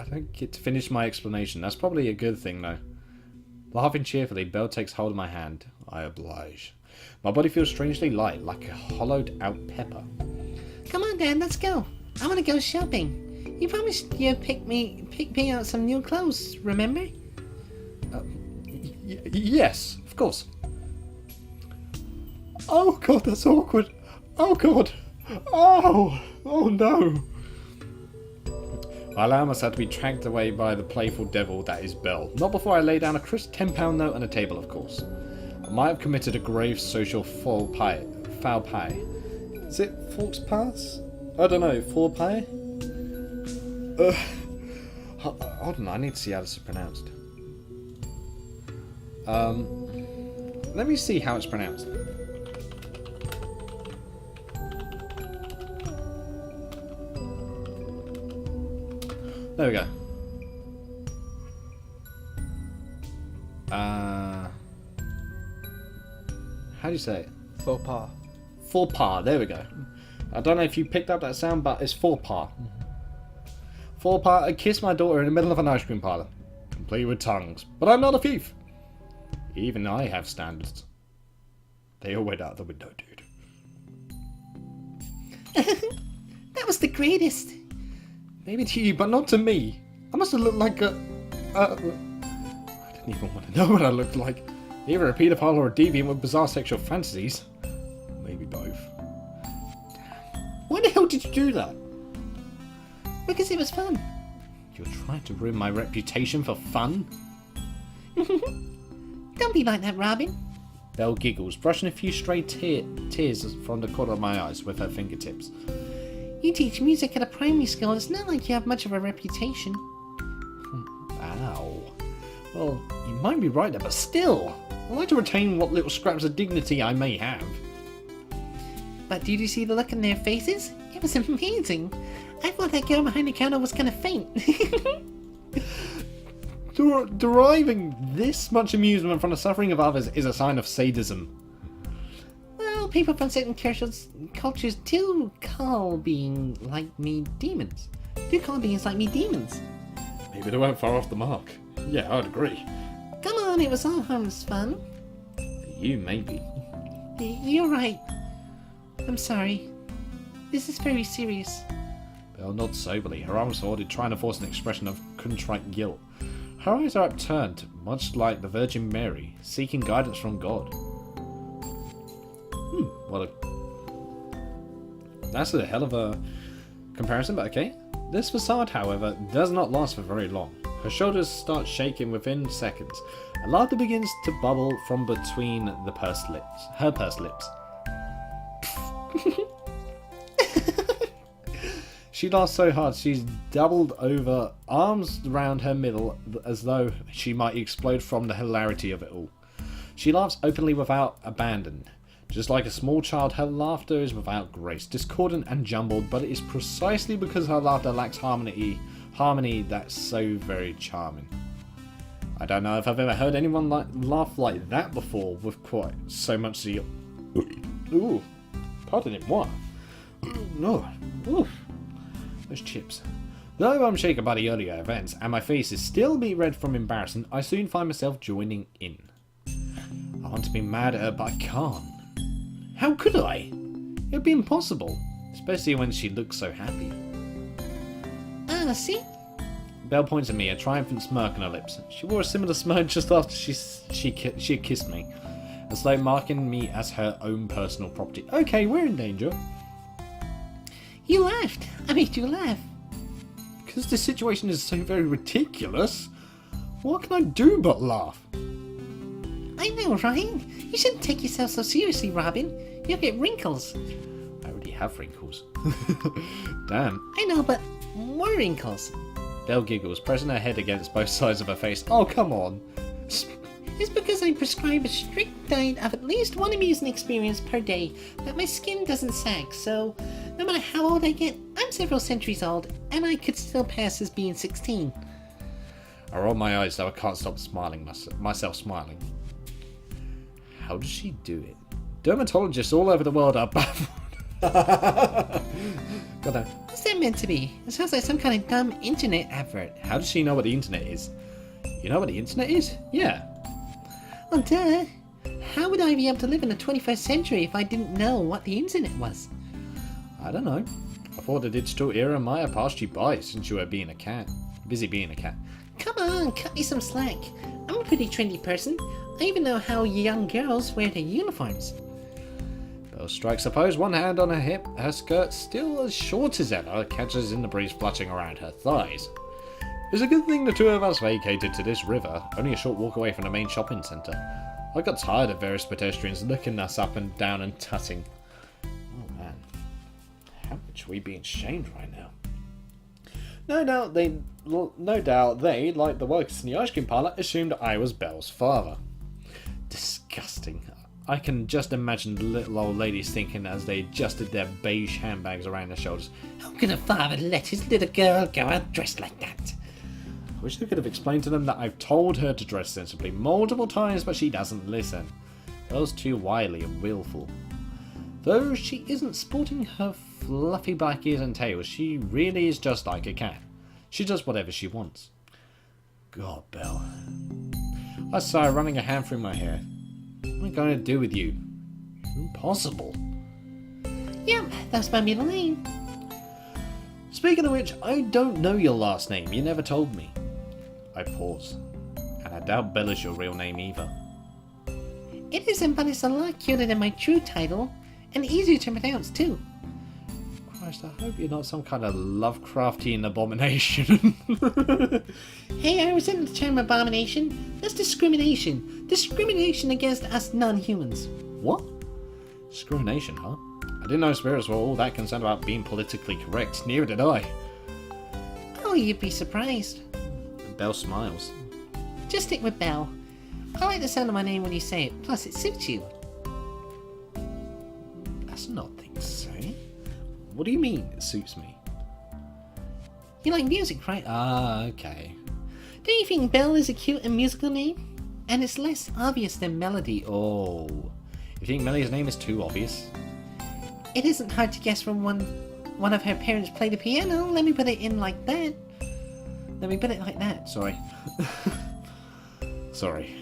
I don't get to finish my explanation. That's probably a good thing, though. Laughing cheerfully, Belle takes hold of my hand. I oblige. My body feels strangely light, like a hollowed-out pepper. Come on, Dad, let's go. I want to go shopping. You promised you'd pick me out some new clothes, remember? Yes, of course. Oh god, that's awkward. Oh god. Oh no. I allow myself to be dragged away by the playful devil that is Belle. Not before I lay down a crisp £10 note on a table, of course. I might have committed a grave social foul play. Is it faux pas? I don't know, foul play? Hold on, I need to see how this is pronounced. Let me see how it's pronounced. There we go. How do you say it? Faux pas. Faux pas, there we go. I don't know if you picked up that sound, but it's faux pas. Faux pas, I kissed my daughter in the middle of an ice cream parlour. Complete with tongues. But I'm not a thief. Even I have standards. They all went out the window, dude. That was the greatest. Maybe to you, but not to me. I must have looked like a... I didn't even want to know what I looked like. Either a paedophile or a deviant with bizarre sexual fantasies. Maybe both. Why the hell did you do that? Because it was fun. You're trying to ruin my reputation for fun? Don't be like that, Robin. Belle giggles, brushing a few stray tears from the corner of my eyes with her fingertips. You teach music at a primary school. It's not like you have much of a reputation. Ow. Well, you might be right there, but still. I like to retain what little scraps of dignity I may have. But did you see the look in their faces? It was amazing. I thought that girl behind the counter was gonna faint. Deriving this much amusement from the suffering of others is a sign of sadism. Well, people from certain cultures do call being like me demons. Do call beings like me demons. Maybe they weren't far off the mark. Yeah, I'd agree. Come on, it was all harmless fun. For you, maybe. You're right. I'm sorry. This is very serious. Belle nods soberly, her arms folded, trying to force an expression of contrite guilt. Her eyes are upturned, much like the Virgin Mary, seeking guidance from God. That's a hell of a comparison, but okay. This facade, however, does not last for very long. Her shoulders start shaking within seconds, and laughter begins to bubble from between her pursed lips. She laughs so hard she's doubled over, arms around her middle, as though she might explode from the hilarity of it all. She laughs openly without abandon. Just like a small child, her laughter is without grace, discordant and jumbled, but it is precisely because her laughter lacks harmony that's so very charming. I don't know if I've ever heard anyone laugh like that before, with quite so much zeal. Ooh, pardonnez-moi. No, oof. Those chips. Though I'm shaken by the earlier events, and my face is still being red from embarrassment, I soon find myself joining in. I want to be mad at her, but I can't. How could I? It would be impossible, especially when she looks so happy. See? Belle points at me, a triumphant smirk on her lips. She wore a similar smirk just after she had kissed me, as though marking me as her own personal property. Okay, we're in danger. You laughed. I made you laugh. Because this situation is so very ridiculous. What can I do but laugh? I know, right? You shouldn't take yourself so seriously, Robin. You'll get wrinkles. I already have wrinkles. Damn. I know, but more wrinkles. Belle giggles, pressing her head against both sides of her face. Oh, come on. It's because I prescribe a strict diet of at least one amusing experience per day that my skin doesn't sag, so no matter how old I get, I'm several centuries old, and I could still pass as being 16. I roll my eyes so I can't stop smiling myself smiling. How does she do it? Dermatologists all over the world are baffled. God, What's that meant to be? It sounds like some kind of dumb internet advert. how does she know what the internet is? You know what the internet is? Yeah. Well, duh. How would I be able to live in the 21st century if I didn't know what the internet was? I don't know. I thought the digital era might have passed you by since you were being a cat. Busy being a cat. Come on, cut me some slack. I'm a pretty trendy person. I even know how young girls wear their uniforms. Belle strikes a pose, one hand on her hip, her skirt still as short as ever, catches in the breeze fluttering around her thighs. It's a good thing the two of us vacated to this river, only a short walk away from the main shopping centre. I got tired of various pedestrians looking us up and down and tutting. Oh man, how much are we being shamed right now? No doubt they, like the workers in the ice cream parlour, assumed I was Belle's father. Disgusting. I can just imagine the little old ladies thinking as they adjusted their beige handbags around their shoulders. How could a father let his little girl go out dressed like that? I wish I could have explained to them that I've told her to dress sensibly multiple times, but she doesn't listen. Belle's too wily and willful. Though she isn't sporting her fluffy black ears and tails, she really is just like a cat. She does whatever she wants. God, Belle. I sigh, running a hand through my hair. What am I going to do with you? Impossible. Yep, that's my middle name. Speaking of which, I don't know your last name. You never told me. I pause. And I doubt Belle is your real name either. It isn't, but it's a lot cuter than my true title, and easier to pronounce too. Christ, I hope you're not some kind of Lovecraftian abomination. Hey, I resent the term abomination. That's discrimination. Discrimination against us non-humans. What? Discrimination, huh? I didn't know spirits were all that concerned about being politically correct. Neither did I. Oh, you'd be surprised. Belle smiles. Just stick with Belle. I like the sound of my name when you say it, plus it suits you. That's an odd thing to say. What do you mean, it suits me? You like music, right? Ah, okay. Don't you think Belle is a cute and musical name? And it's less obvious than Melody. Oh. You think Melly's name is too obvious? It isn't hard to guess from one of her parents played the piano. Let me put it in like that. Let me put it like that. Sorry. Sorry.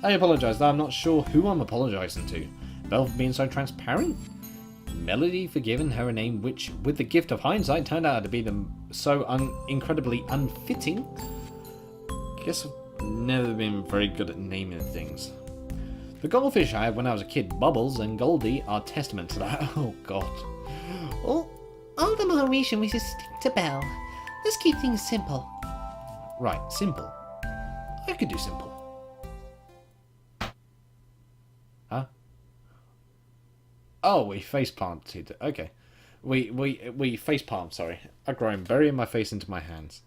I apologise, I'm not sure who I'm apologising to. Belle for being so transparent? Melody for giving her a name which, with the gift of hindsight, turned out to be so incredibly unfitting. Guess I've never been very good at naming things. The goldfish I had when I was a kid, Bubbles and Goldie, are testament to that. Oh god. All the more reason we should stick to Belle. Let's keep things simple. Right, simple. I could do simple. Huh? Oh, we face planted. Okay. We face palm, sorry. I groan, burying my face into my hands.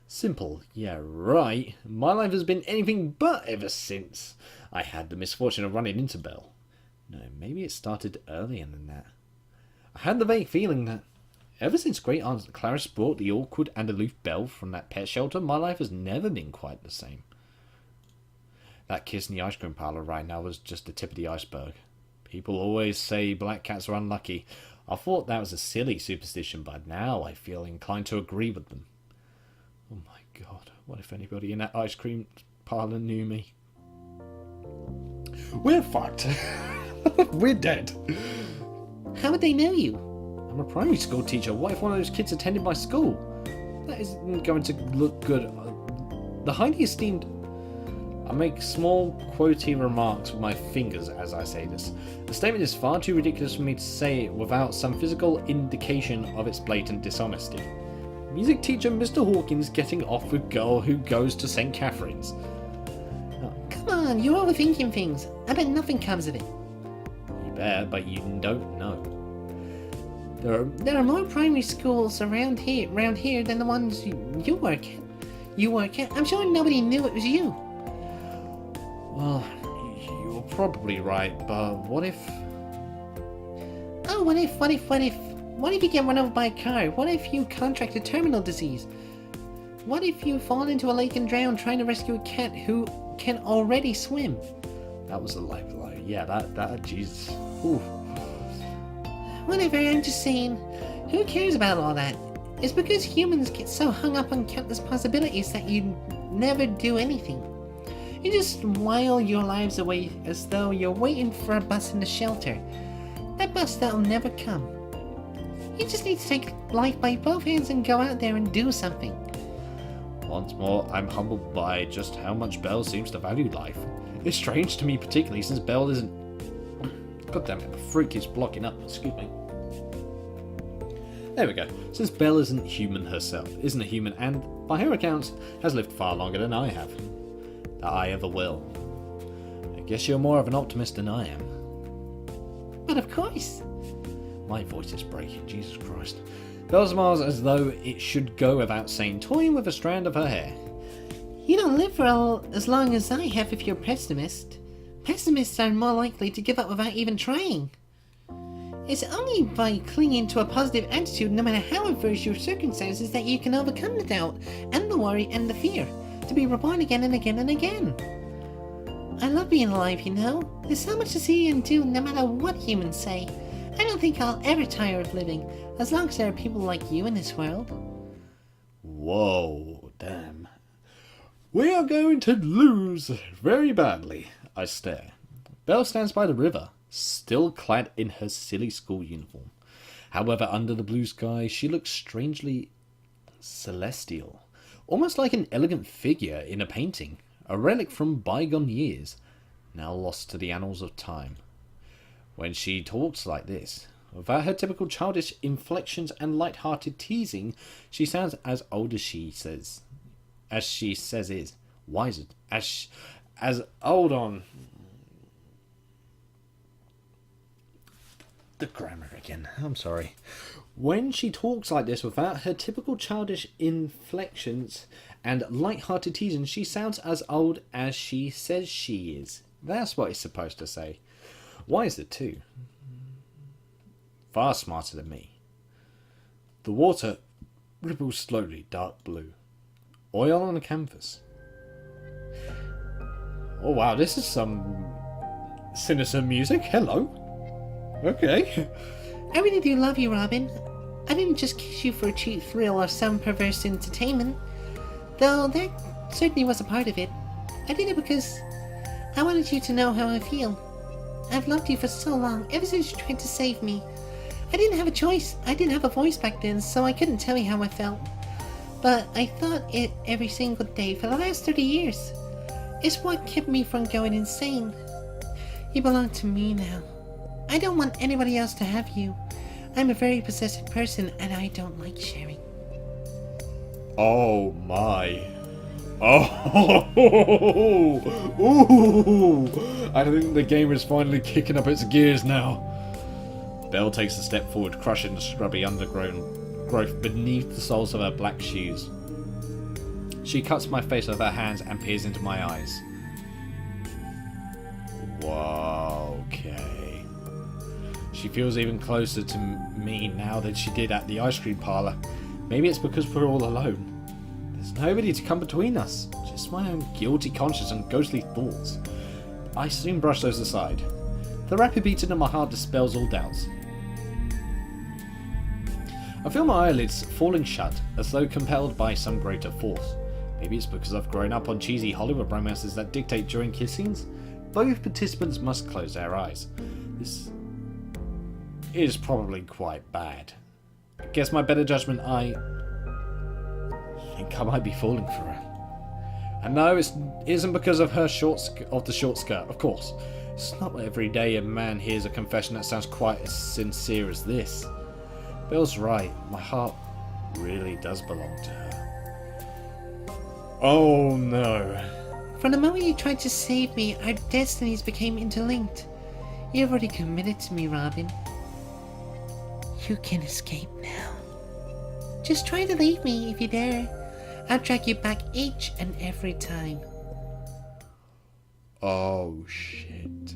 Simple, yeah, right. My life has been anything but ever since I had the misfortune of running into Belle. No, maybe it started earlier than that. I had the vague feeling that ever since Great Aunt Clarice brought the awkward and aloof Belle from that pet shelter, my life has never been quite the same. That kiss in the ice cream parlour right now was just the tip of the iceberg. People always say black cats are unlucky. I thought that was a silly superstition, but now I feel inclined to agree with them. Oh my god, what if anybody in that ice cream parlour knew me? We're fucked. We're dead. How would they know you? I'm a primary school teacher. What if one of those kids attended my school? That isn't going to look good. The highly esteemed... I make small, quotey remarks with my fingers as I say this. The statement is far too ridiculous for me to say it without some physical indication of its blatant dishonesty. Music teacher Mr. Hawkins getting off with girl who goes to St. Catherine's. Come on, you're overthinking things. I bet nothing comes of it. You bet, but you don't know. There are more primary schools around here than the ones you work at. I'm sure nobody knew it was you. Well, you're probably right, but what if... Oh, what if? What if you get run over by a car? What if you contract a terminal disease? What if you fall into a lake and drown trying to rescue a cat who can already swim? That was a life blow. Yeah, that, Jesus. Ooh. Whatever, I'm just saying, who cares about all that? It's because humans get so hung up on countless possibilities that you never do anything. You just while your lives away as though you're waiting for a bus in the shelter. That bus that'll never come. You just need to take life by both hands and go out there and do something. Once more, I'm humbled by just how much Belle seems to value life. It's strange to me, particularly since Belle isn't... God damn it, the fruit keeps blocking up. Excuse me. There we go. Since Belle isn't human herself, isn't a human, and, by her accounts, has lived far longer than I have. That I ever will. I guess you're more of an optimist than I am. But of course. My voice is breaking, Jesus Christ. Belle smiles as though it should go without saying, toying with a strand of her hair. You don't live for as long as I have if you're a pessimist. Pessimists are more likely to give up without even trying. It's only by clinging to a positive attitude, no matter how adverse your circumstances, that you can overcome the doubt, and the worry, and the fear, to be reborn again and again and again. I love being alive, you know. There's so much to see and do, no matter what humans say. I don't think I'll ever tire of living, as long as there are people like you in this world. Whoa, damn. We are going to lose very badly. I stare. Belle stands by the river, still clad in her silly school uniform. However, under the blue sky, she looks strangely celestial. Almost like an elegant figure in a painting, a relic from bygone years, now lost to the annals of time. When she talks like this, without her typical childish inflections and light-hearted teasing, she sounds as old as she says is. Wiser. Hold on. The grammar again. I'm sorry. When she talks like this, without her typical childish inflections and light-hearted teasing, she sounds as old as she says she is. That's what it's supposed to say. Wiser too. Far smarter than me. The water ripples slowly, dark blue. Oil on the canvas. Oh wow, this is some sinister music. Hello. Okay. I really do love you, Robin. I didn't just kiss you for a cheap thrill or some perverse entertainment, though that certainly was a part of it. I did it because I wanted you to know how I feel. I've loved you for so long, ever since you tried to save me. I didn't have a choice. I didn't have a voice back then, so I couldn't tell you how I felt. But I thought it every single day for the last 30 years. It's what kept me from going insane. You belong to me now. I don't want anybody else to have you. I'm a very possessive person, and I don't like sharing. Oh my. Oh. Ooh. I think the game is finally kicking up its gears now. Belle takes a step forward, crushing the scrubby undergrowth beneath the soles of her black shoes. She cuts my face with her hands and peers into my eyes. Whoa, okay. She feels even closer to me now than she did at the ice cream parlour. Maybe it's because we're all alone. There's nobody to come between us. Just my own guilty conscience and ghostly thoughts. I soon brush those aside. The rapid beating of my heart dispels all doubts. I feel my eyelids falling shut, as though compelled by some greater force. Maybe it's because I've grown up on cheesy Hollywood romances that dictate during kiss scenes. Both participants must close their eyes. This is probably quite bad. Against my better judgment, I think I might be falling for her. And no, it isn't because of her short skirt, of course. It's not every day a man hears a confession that sounds quite as sincere as this. Bill's right, my heart really does belong to her. Oh no. From the moment you tried to save me, our destinies became interlinked. You've already committed to me, Robin. You can escape now. Just try to leave me if you dare. I'll drag you back each and every time. Oh, shit.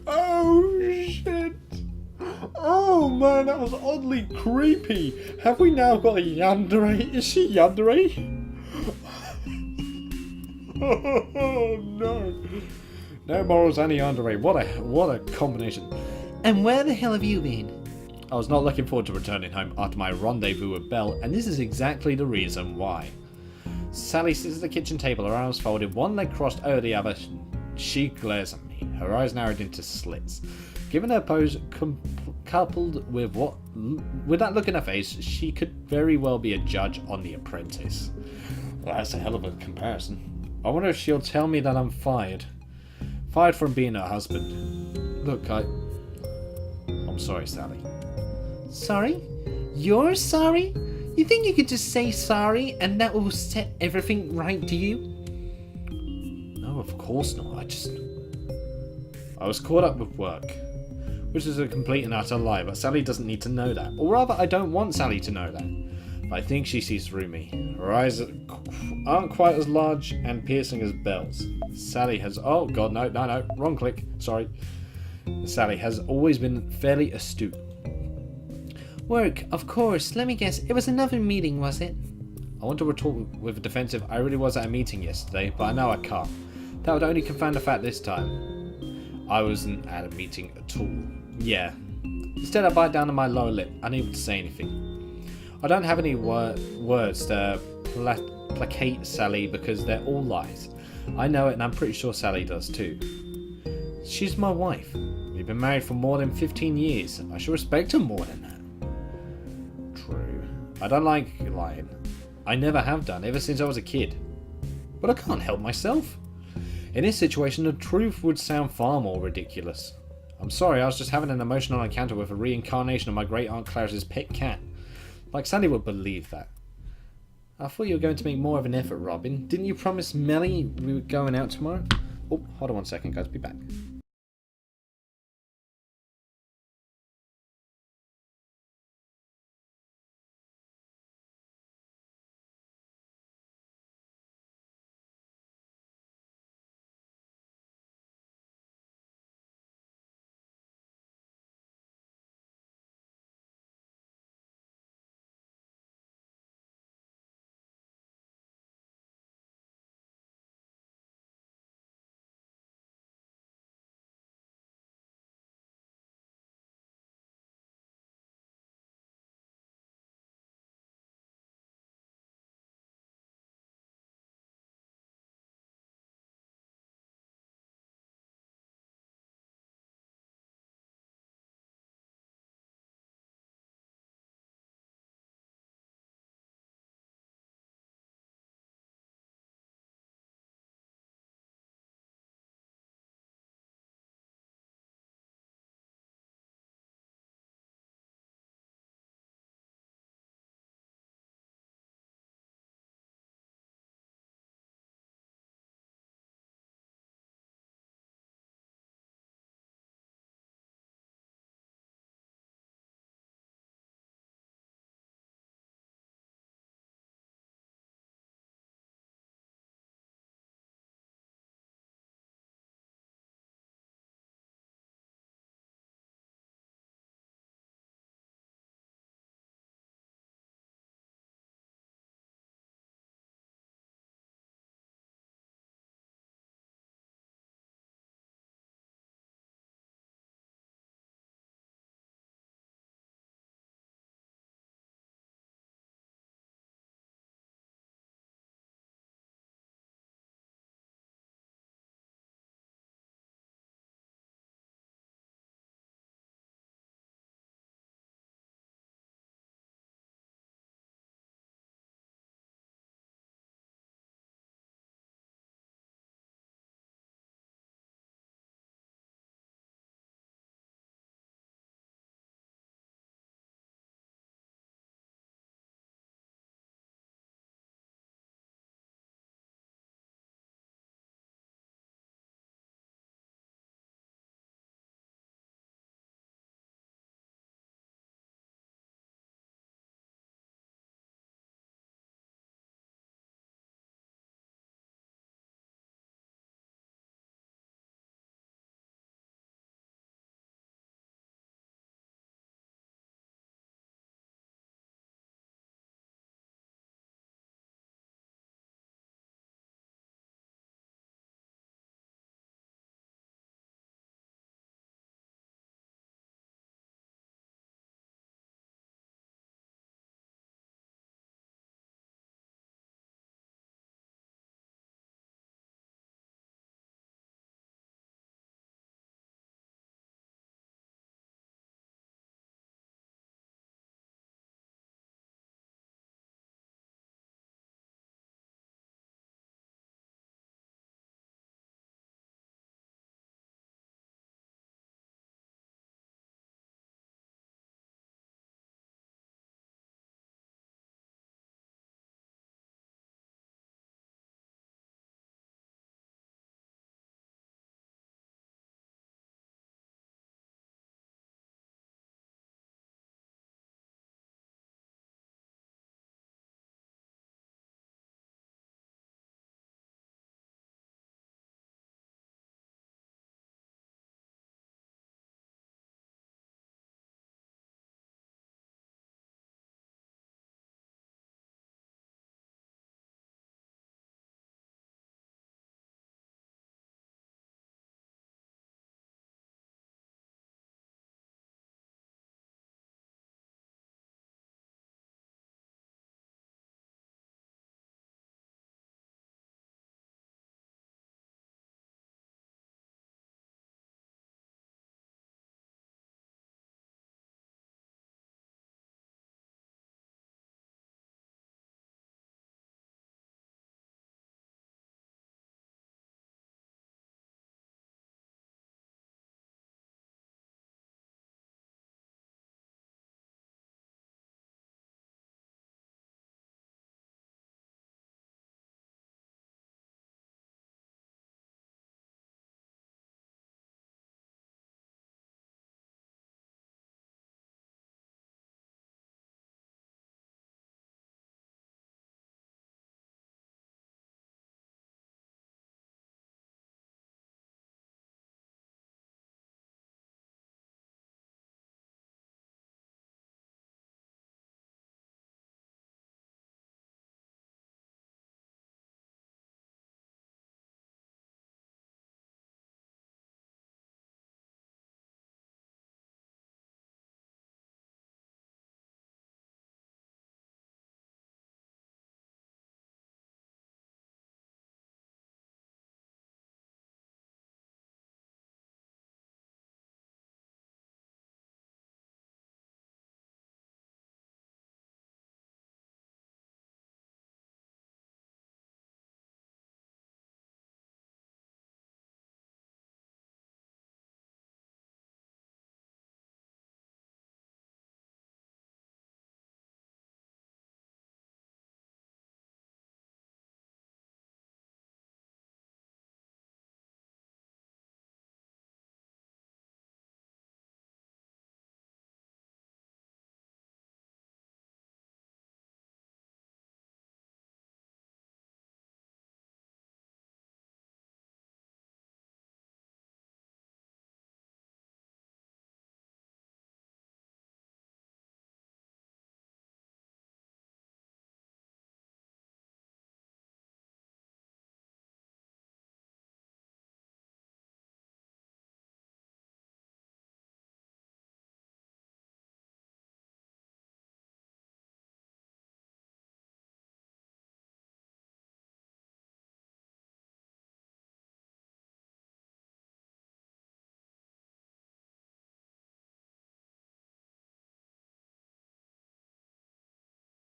Oh, shit. Oh, man, that was oddly creepy. Have we now got a yandere? Is she yandere? Oh, no. No morals and a yandere. What a combination. And where the hell have you been? I was not looking forward to returning home after my rendezvous with Belle, and this is exactly the reason why. Sally sits at the kitchen table, her arms folded, one leg crossed over the other. She glares at me, her eyes narrowed into slits. Given her pose, coupled with that look in her face, she could very well be a judge on The Apprentice. Well, that's a hell of a comparison. I wonder if she'll tell me that I'm fired. Fired from being her husband. Look, I'm sorry, Sally. Sorry? You're sorry? You think you could just say sorry and that will set everything right to you? No, of course not. I was caught up with work. Which is a complete and utter lie, but Sally doesn't need to know that. Or rather, I don't want Sally to know that. But I think she sees through me. Her eyes aren't quite as large and piercing as Belle's. Sally has... Oh, God, no, wrong click. Sorry. Sally has always been fairly astute. Work, of course. Let me guess. It was another meeting, was it? I want to retort with a defensive, I really was at a meeting yesterday, but I know I can't. That would only confound the fact this time. I wasn't at a meeting at all. Yeah. Instead, I bite down on my lower lip, unable to say anything. I don't have any words to placate Sally because they're all lies. I know it, and I'm pretty sure Sally does too. She's my wife. We've been married for more than 15 years. I should respect her more than that. True. I don't like lying. I never have done, ever since I was a kid. But I can't help myself. In this situation, the truth would sound far more ridiculous. I'm sorry, I was just having an emotional encounter with a reincarnation of my great Aunt Clarice's pet cat. Like Sandy would believe that. I thought you were going to make more of an effort, Robin. Didn't you promise Melly we were going out tomorrow? Oh, hold on one second, guys. Be back.